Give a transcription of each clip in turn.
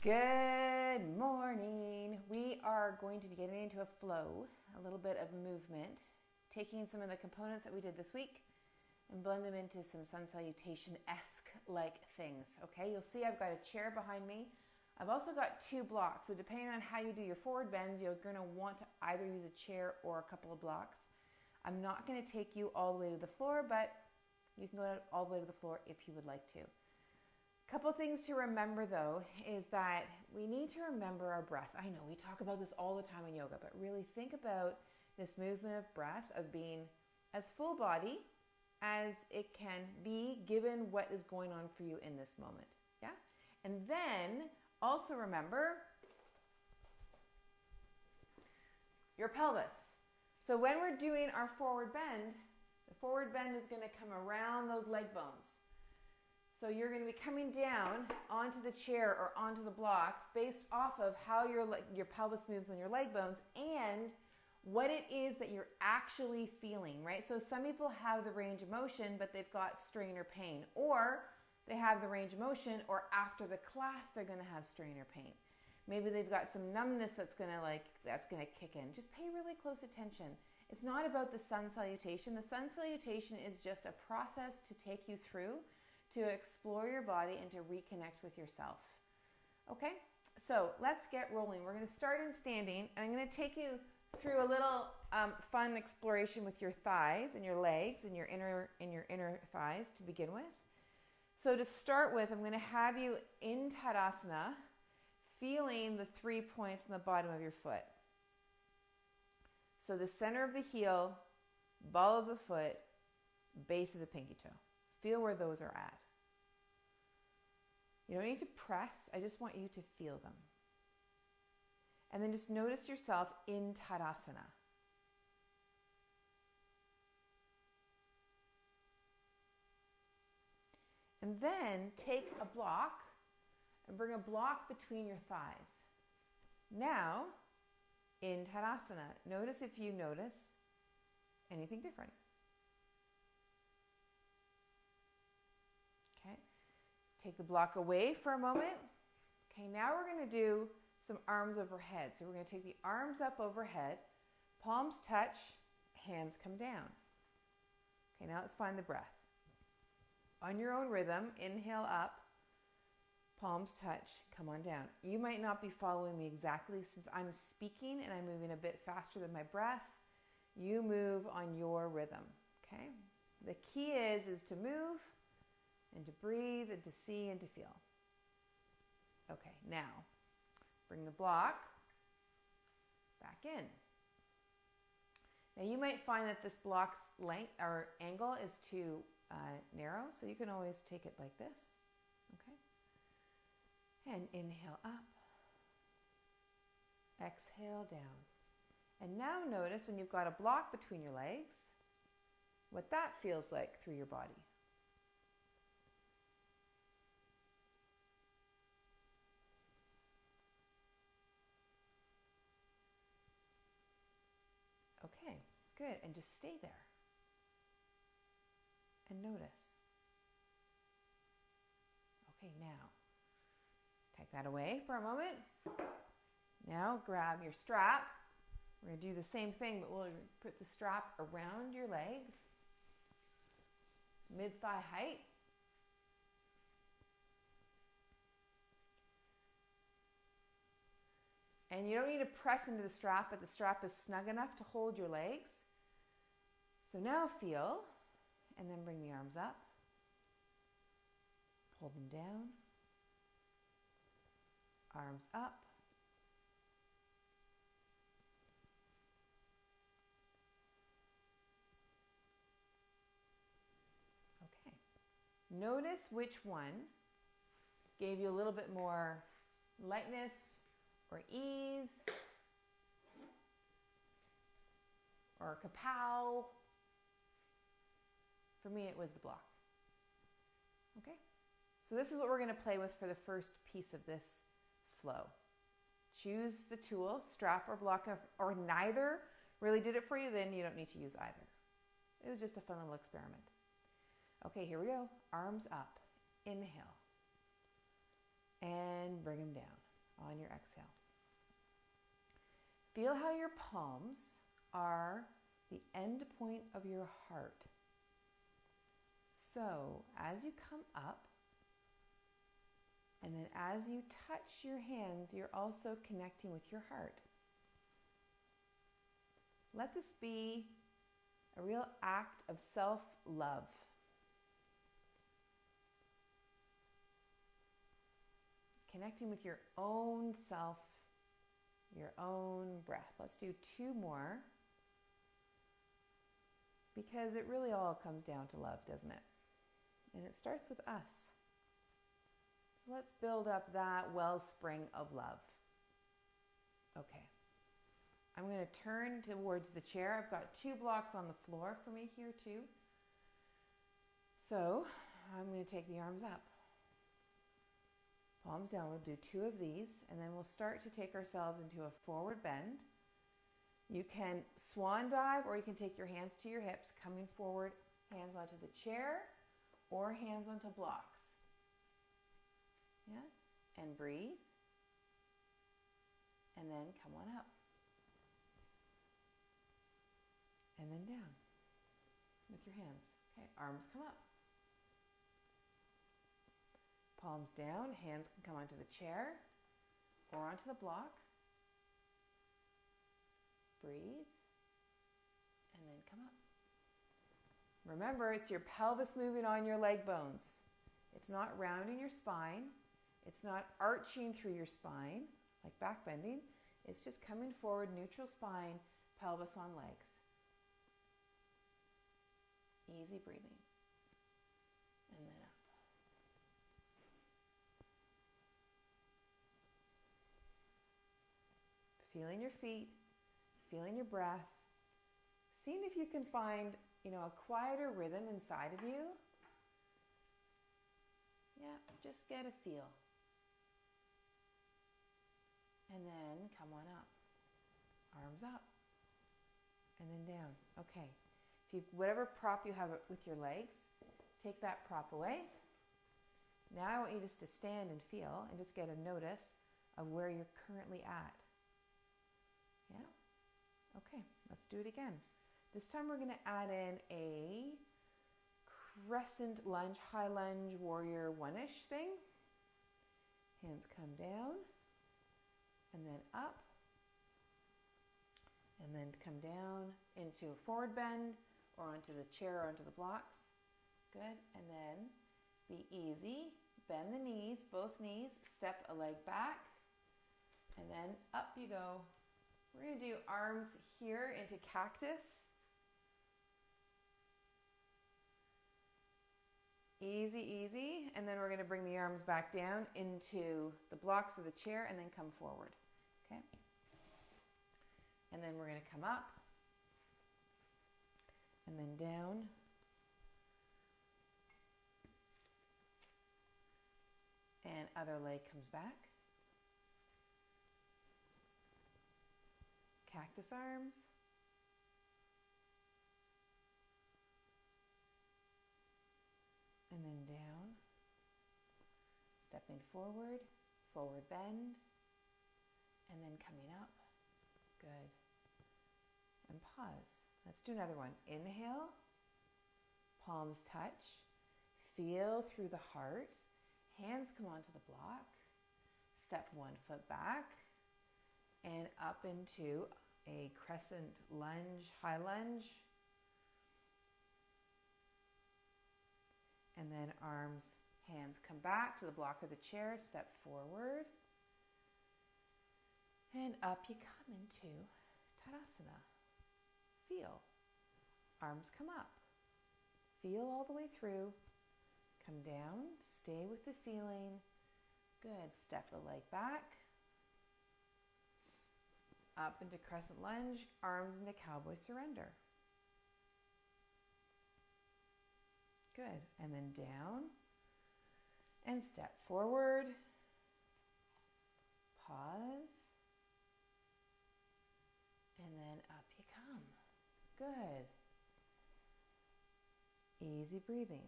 Good morning. We are going to be getting into a flow, a little bit of movement, taking some of the components that we did this week and blend them into some sun salutation-esque like things. Okay, you'll see I've got a chair behind me. I've also got two blocks, so depending on how you do your forward bends, you're going to want to either use a chair or a couple of blocks. I'm not going to take you all the way to the floor, but you can go all the way to the floor if you would like to. Couple things to remember though is that we need to remember our breath. I know we talk about this all the time in yoga, but really think about this movement of breath, of being as full body as it can be given what is going on for you in this moment. Yeah? And then also remember your pelvis. So when we're doing our forward bend, the forward bend is going to come around those leg bones. So you're going to be coming down onto the chair or onto the blocks based off of how your pelvis moves on your leg bones and what it is that you're actually feeling, right? So some people have the range of motion, but they've got strain or pain, or they have the range of motion, or after the class they're going to have strain or pain. Maybe they've got some numbness that's going to kick in. Just pay really close attention. It's not about the sun salutation. The sun salutation is just a process to take you through to explore your body and to reconnect with yourself. Okay, so let's get rolling. We're going to start in standing, and I'm going to take you through a little fun exploration with your thighs and your legs and your inner thighs to begin with. So to start with, I'm going to have you in Tadasana, feeling the 3 points on the bottom of your foot. So the center of the heel, ball of the foot, base of the pinky toe. Feel where those are at. You don't need to press, I just want you to feel them. And then just notice yourself in Tadasana. And then take a block and bring a block between your thighs. Now, in Tadasana, notice if you notice anything different. Okay, take the block away for a moment. Okay, now we're going to do some arms overhead. So we're going to take the arms up overhead, palms touch, hands come down. Okay, now let's find the breath. On your own rhythm, inhale up, palms touch, come on down. You might not be following me exactly since I'm speaking and I'm moving a bit faster than my breath. You move on your rhythm, okay? The key is to move and to breathe and to see and to feel. Okay, now bring the block back in. Now you might find that this block's length or angle is too narrow, so you can always take it like this, okay? And inhale up, exhale down. And now notice when you've got a block between your legs, what that feels like through your body. Okay, good, and just stay there and notice. Okay, now take that away for a moment. Now grab your strap. We're going to do the same thing, but we'll put the strap around your legs, mid-thigh height. And you don't need to press into the strap, but the strap is snug enough to hold your legs. So now feel, and then bring the arms up. Pull them down. Arms up. Okay. Notice which one gave you a little bit more lightness or ease, or kapow. For me, it was the block. Okay? So this is what we're going to play with for the first piece of this flow. Choose the tool, strap or block, or neither really did it for you, then you don't need to use either. It was just a fun little experiment. Okay, here we go. Arms up. Inhale. And bring them down. on your exhale. Feel how your palms are the end point of your heart. So as you come up, and then as you touch your hands, you're also connecting with your heart. Let this be a real act of self-love. Connecting with your own self, your own breath. Let's do 2 more, because it really all comes down to love, doesn't it? And it starts with us. Let's build up that wellspring of love. Okay. I'm going to turn towards the chair. I've got 2 blocks on the floor for me here too. So I'm going to take the arms up. Palms down. We'll do 2 of these, and then we'll start to take ourselves into a forward bend. You can swan dive, or you can take your hands to your hips, coming forward, hands onto the chair, or hands onto blocks. Yeah? And breathe. And then come on up. And then down with your hands. Okay, arms come up. Palms down, hands can come onto the chair or onto the block. Breathe, and then come up. Remember, it's your pelvis moving on your leg bones. It's not rounding your spine. It's not arching through your spine, like back bending. It's just coming forward, neutral spine, pelvis on legs. Easy breathing. And then up. Feeling your feet, feeling your breath, seeing if you can find, a quieter rhythm inside of you. Yeah, just get a feel. And then come on up. Arms up. And then down. Okay. Whatever prop you have with your legs, take that prop away. Now I want you just to stand and feel and just get a notice of where you're currently at. Yeah? Okay, let's do it again. This time we're going to add in a crescent lunge, high lunge, warrior one-ish thing. Hands come down and then up. And then come down into a forward bend or onto the chair or onto the blocks. Good. And then be easy. Bend the knees, both knees. Step a leg back. And then up you go. We're going to do arms here into cactus. Easy, easy. And then we're going to bring the arms back down into the blocks of the chair and then come forward. Okay? And then we're going to come up and then down. And other leg comes back. Cactus arms. And then down. Stepping forward, forward bend. And then coming up. Good. And pause. Let's do another one. Inhale. Palms touch. Feel through the heart. Hands come onto the block. Step 1 foot back. And up into a crescent lunge, high lunge. And then arms, hands come back to the block of the chair. Step forward. And up you come into Tadasana. Feel. Arms come up. Feel all the way through. Come down. Stay with the feeling. Good. Step the leg back. Up into crescent lunge. Arms into cowboy surrender. Good. And then down. And step forward. Pause. And then up you come. Good. Easy breathing.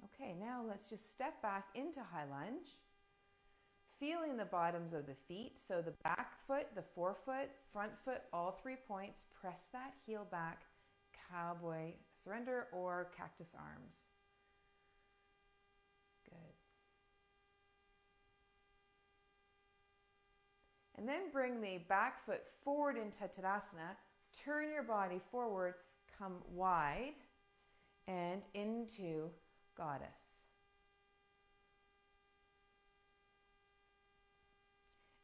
Okay, now let's just step back into high lunge. feeling the bottoms of the feet. So the back foot, the forefoot, front foot, all 3 points. Press that heel back, cowboy surrender or cactus arms. Good. And then bring the back foot forward into Tadasana. Turn your body forward, come wide and into Goddess.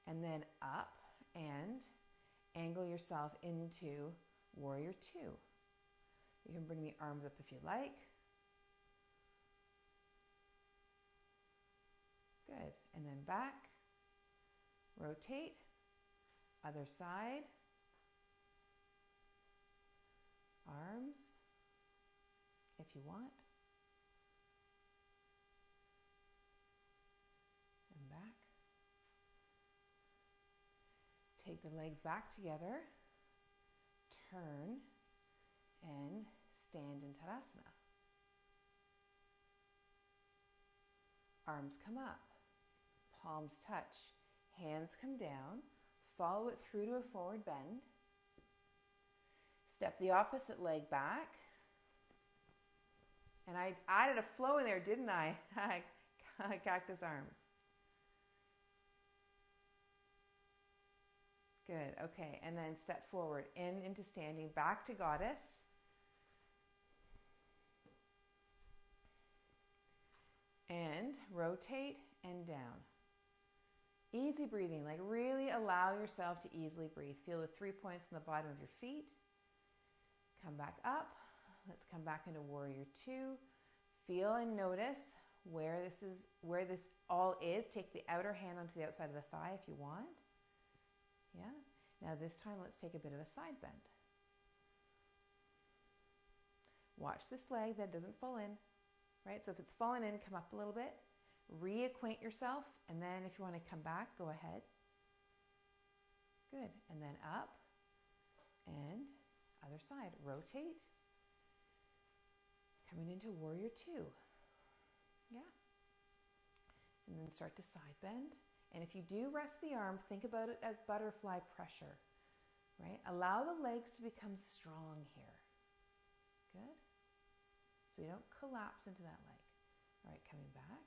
And then up and angle yourself into Warrior Two. You can bring the arms up if you like. Good. And then back. Rotate. Other side. Arms, if you want. And back. Take the legs back together. Turn and stand in Tadasana. Arms come up. Palms touch. Hands come down. Follow it through to a forward bend. Step the opposite leg back. And I added a flow in there, didn't I? Cactus arms. Good, okay, and then step forward, into standing, back to Goddess. And rotate and down. Easy breathing, like really allow yourself to easily breathe. Feel the 3 points on the bottom of your feet. Come back up. Let's come back into Warrior Two. Feel and notice where this all is. Take the outer hand onto the outside of the thigh if you want. Yeah. Now this time let's take a bit of a side bend. Watch this leg that doesn't fall in. Right? So if it's fallen in, come up a little bit. Reacquaint yourself, and then if you want to come back, go ahead. Good. And then up and other side. Rotate. Coming into Warrior Two. Yeah. And then start to side bend. And if you do rest the arm, think about it as butterfly pressure. Right? Allow the legs to become strong here. Good. So you don't collapse into that leg. All right, coming back.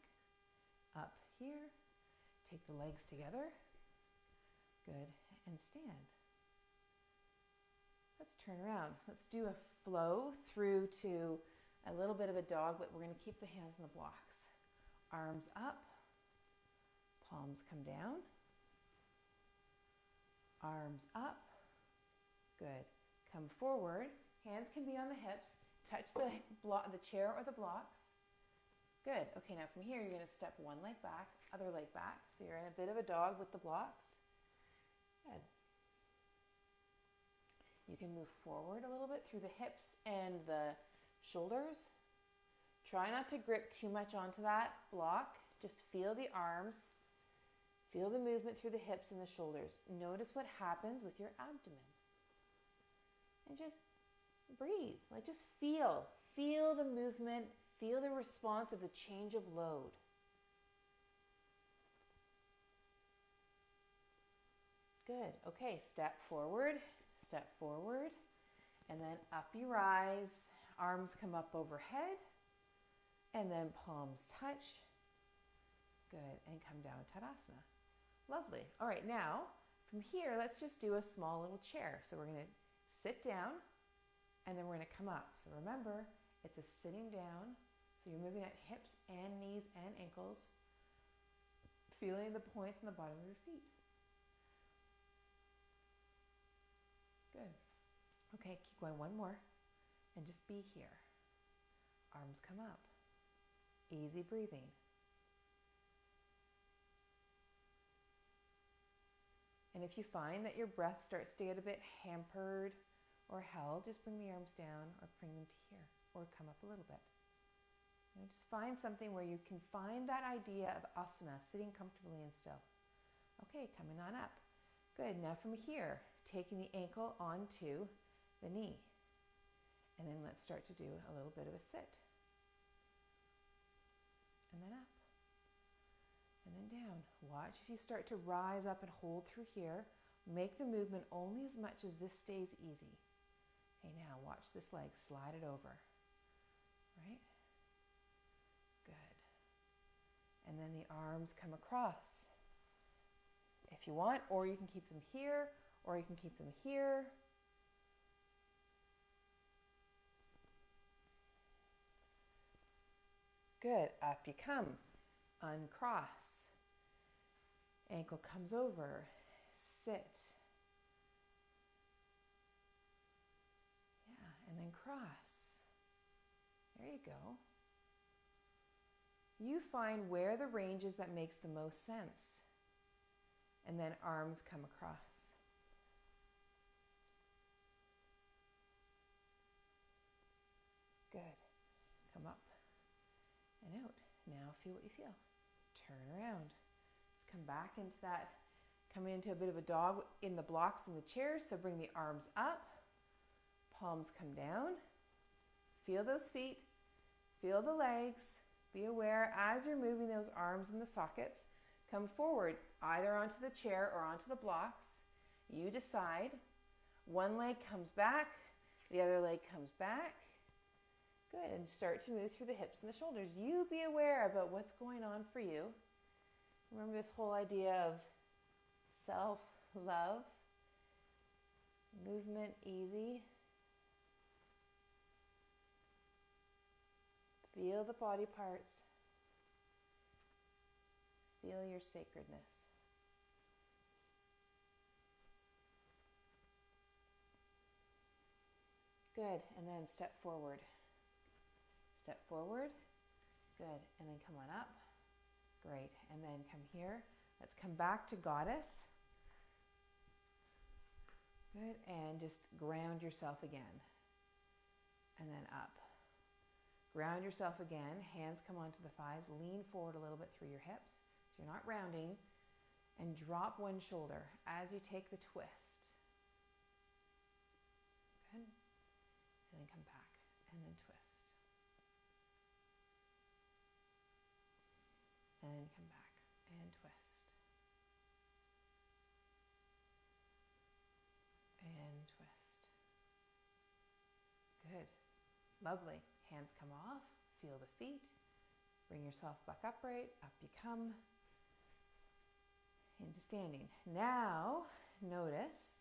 Up here. Take the legs together. Good. And stand. Let's turn around. Let's do a flow through to a little bit of a dog, but we're going to keep the hands in the blocks. Arms up. Palms come down. Arms up. Good. Come forward. Hands can be on the hips. Touch the chair or the blocks. Good. Okay, now from here, you're going to step one leg back, other leg back. So you're in a bit of a dog with the blocks. Good. You can move forward a little bit through the hips and the shoulders. Try not to grip too much onto that block. Just feel the arms. Feel the movement through the hips and the shoulders. Notice what happens with your abdomen. And just breathe. Like just feel. Feel the movement. Feel the response of the change of load. Good. Okay, step forward, and then up you rise. Arms come up overhead, and then palms touch. Good, and come down Tadasana. Lovely. All right, now from here, let's just do a small little chair. So we're going to sit down, and then we're going to come up. So remember, it's a sitting down. So you're moving at hips and knees and ankles, feeling the points on the bottom of your feet. Good. Okay, keep going one more, and just be here. Arms come up. Easy breathing. And if you find that your breath starts to get a bit hampered or held, just bring the arms down or bring them to here, or come up a little bit. And just find something where you can find that idea of asana, sitting comfortably and still. Okay, coming on up. Good. Now from here, taking the ankle onto the knee. And then let's start to do a little bit of a sit. And then up. and then down. Watch if you start to rise up and hold through here. Make the movement only as much as this stays easy. Okay, now watch this leg, slide it over, right? Good. And then the arms come across if you want, or you can keep them here, or you can keep them here. Good, up you come, uncross, ankle comes over, sit. And then cross. There you go. You find where the range is that makes the most sense. And then arms come across. Good. Come up and out. Now feel what you feel. Turn around. Let's come back into that, coming into a bit of a dog in the blocks in the chairs. So bring the arms up. Palms come down. Feel those feet. Feel the legs. Be aware as you're moving those arms in the sockets. Come forward, either onto the chair or onto the blocks. You decide. One leg comes back. The other leg comes back. Good. And start to move through the hips and the shoulders. You be aware about what's going on for you. Remember this whole idea of self-love. Movement easy. Feel the body parts. Feel your sacredness. Good, and then step forward. Step forward. Good, and then come on up. Great, and then come here. Let's come back to goddess. Good, and just ground yourself again. And then up. Ground yourself again, hands come onto the thighs, lean forward a little bit through your hips, so you're not rounding, and drop one shoulder as you take the twist. Good. And then come back, and then twist. And come back, and twist. And twist. Good. Lovely. Hands come off, feel the feet, bring yourself back upright, up you come, into standing. Now, notice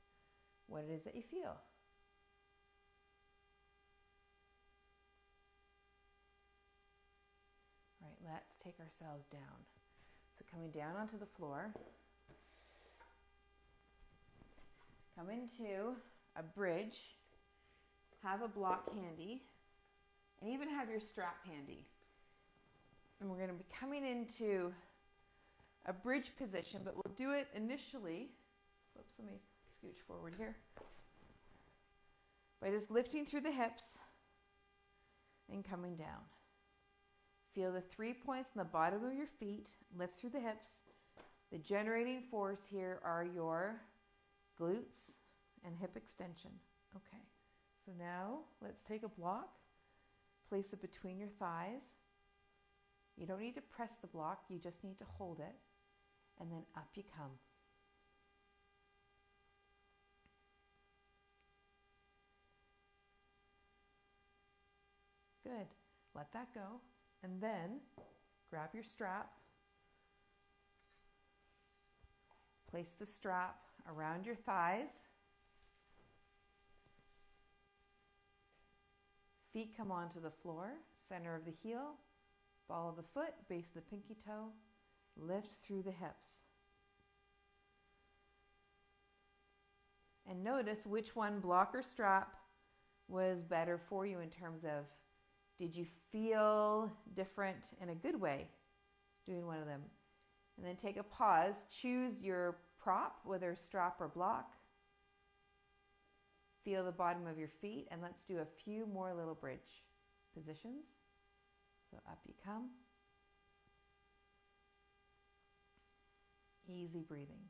what it is that you feel. All right, let's take ourselves down. So coming down onto the floor, come into a bridge, have a block handy, and even have your strap handy. And we're going to be coming into a bridge position, but we'll do it initially. Whoops, let me scooch forward here. By just lifting through the hips and coming down. Feel the 3 points in the bottom of your feet. Lift through the hips. The generating force here are your glutes and hip extension. Okay, so now let's take a block. Place it between your thighs. You don't need to press the block, you just need to hold it. And then up you come. Good. Let that go. And then grab your strap. Place the strap around your thighs. Feet come onto the floor, center of the heel, ball of the foot, base of the pinky toe, lift through the hips. And notice which one, block or strap, was better for you in terms of, did you feel different in a good way doing one of them? And then take a pause, choose your prop, whether strap or block. Feel the bottom of your feet, and let's do a few more little bridge positions. So up you come. Easy breathing.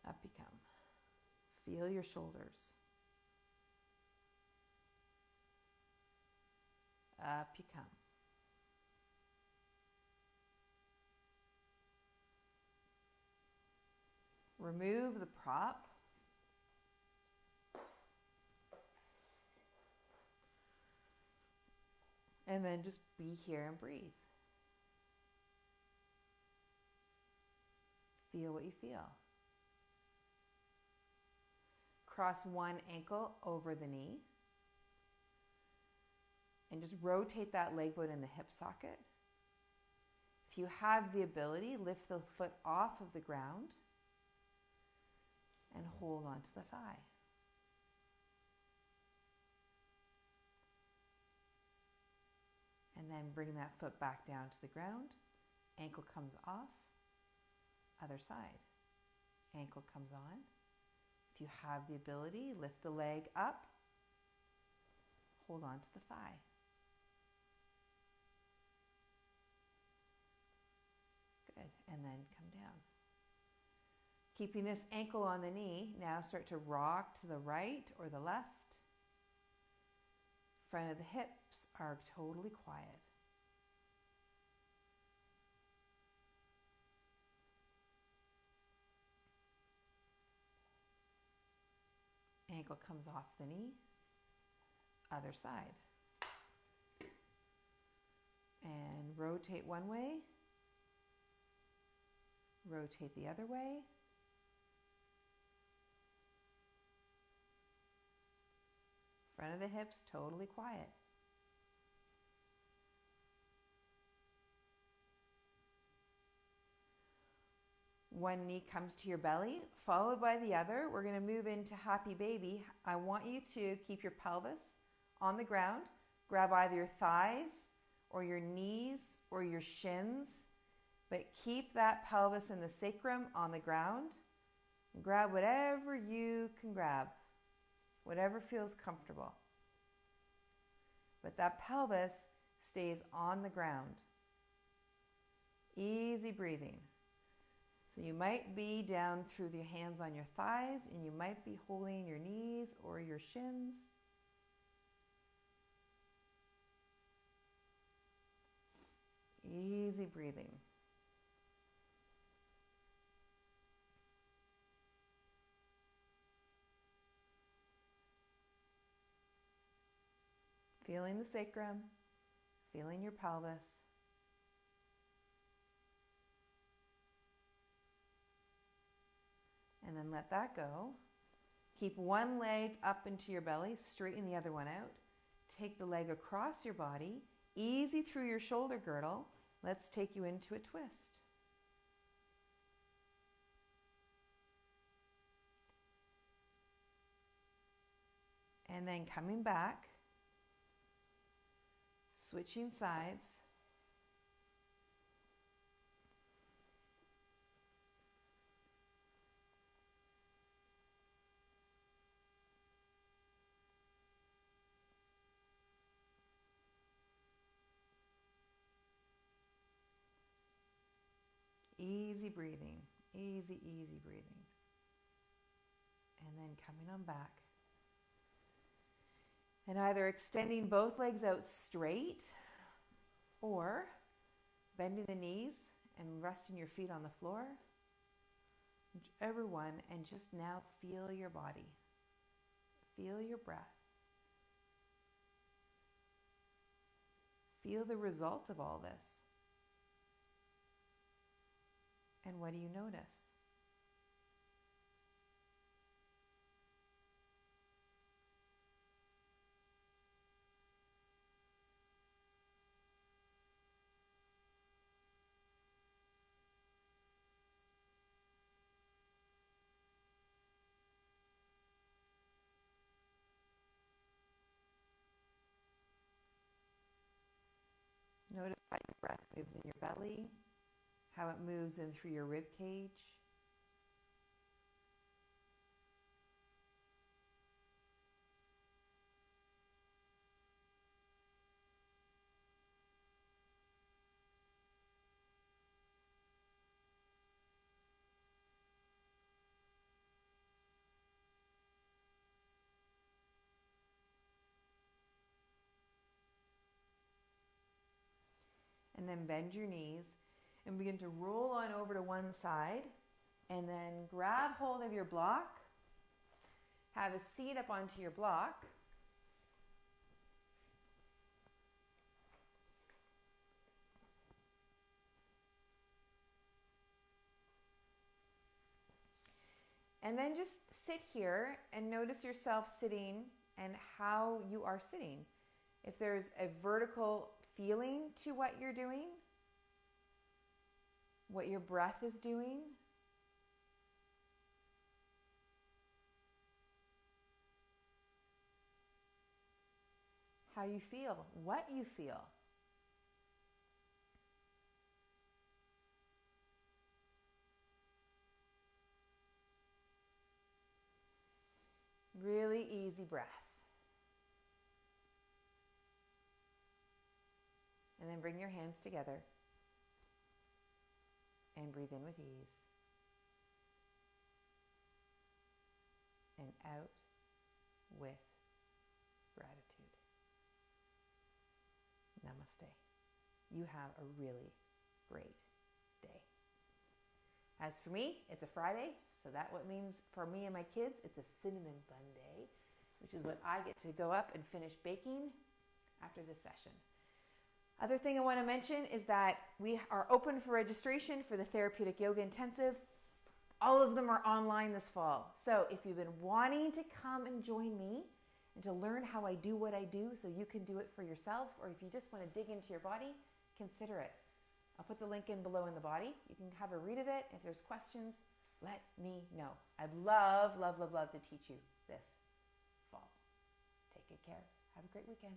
Up you come. Feel your shoulders. Up you come. remove the prop. And then just be here and breathe. Feel what you feel. Cross one ankle over the knee. And just rotate that leg bone in the hip socket. If you have the ability, lift the foot off of the ground and hold onto the thigh. And then bring that foot back down to the ground. Ankle comes off. Other side. Ankle comes on. If you have the ability, lift the leg up. Hold on to the thigh. Good. And then come down. Keeping this ankle on the knee, now start to rock to the right or the left. Front of the hips are totally quiet. Ankle comes off the knee. Other side. And rotate one way. Rotate the other way. Front of the hips totally quiet. One knee comes to your belly, followed by the other. We're going to move into happy baby. I want you to keep your pelvis on the ground. Grab either your thighs or your knees or your shins, but keep that pelvis and the sacrum on the ground. Grab whatever you can grab, whatever feels comfortable. But that pelvis stays on the ground. Easy breathing. So you might be down through the hands on your thighs, and you might be holding your knees or your shins. Easy breathing. Feeling the sacrum, feeling your pelvis. And then let that go. Keep one leg up into your belly, straighten the other one out. Take the leg across your body, easy through your shoulder girdle. Let's take you into a twist. And then coming back, switching sides. Easy breathing, easy, easy breathing. And then coming on back. And either extending both legs out straight or bending the knees and resting your feet on the floor. Whichever one, and just now feel your body. Feel your breath. Feel the result of all this. And what do you notice? Notice how your breath moves in your belly, how it moves in through your rib cage. And then bend your knees and begin to roll on over to one side. And then grab hold of your block. Have a seat up onto your block. And then just sit here and notice yourself sitting and how you are sitting. If there's a vertical feeling to what you're doing, what your breath is doing. How you feel, what you feel. Really easy breath. And then bring your hands together and breathe in with ease. And out with gratitude. Namaste. You have a really great day. As for me, it's a Friday, so that what means for me and my kids, it's a cinnamon bun day, which is what I get to go up and finish baking after this session. Other thing I want to mention is that we are open for registration for the Therapeutic Yoga Intensive. All of them are online this fall. So if you've been wanting to come and join me and to learn how I do what I do so you can do it for yourself, or if you just want to dig into your body, consider it. I'll put the link in below in the body. You can have a read of it. If there's questions, let me know. I'd love, love, love, love to teach you this fall. Take good care. Have a great weekend.